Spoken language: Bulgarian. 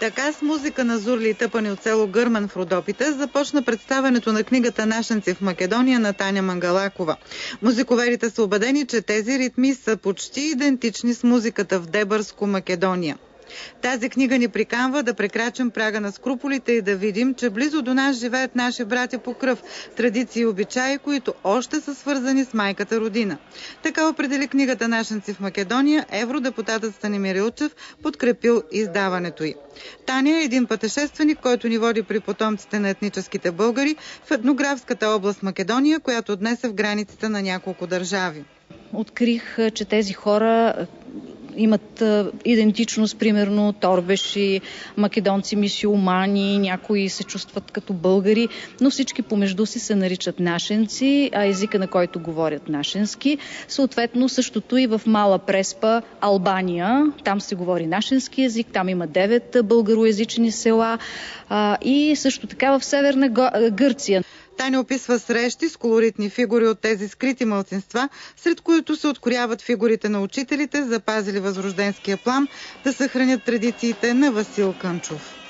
Така с музика на зурли и тъпани от село Гърмен в Родопите започна представянето на книгата "Нашенци в Македония" на Таня Мангалакова. Музиковедите са убедени, че тези ритми са почти идентични с музиката в Дебърско, Македония. Тази книга ни приканва да прекрачим прага на скрупулите и да видим, че близо до нас живеят наши братя по кръв, традиции и обичаи, които още са свързани с майката родина. Така определи книгата "Нашенци в Македония" евродепутатът Станимир Илчев, подкрепил издаването й. Таня е един пътешественик, който ни води при потомците на етническите българи в етнографската област Македония, която днес е в границите на няколко държави. Открих, че тези хора имат идентичност, примерно торбеши, македонци, мюсюлмани, някои се чувстват като българи, но всички помежду си се наричат нашенци, а езика, на който говорят, нашенски. Съответно, същото и в Мала Преспа, Албания. Там се говори нашенски език, там има 9 българоязични села и също така в Северна Гърция. Таня описва срещи с колоритни фигури от тези скрити малцинства, сред които се открояват фигурите на учителите, запазили възрожденския плам да съхранят традициите на Васил Кънчов.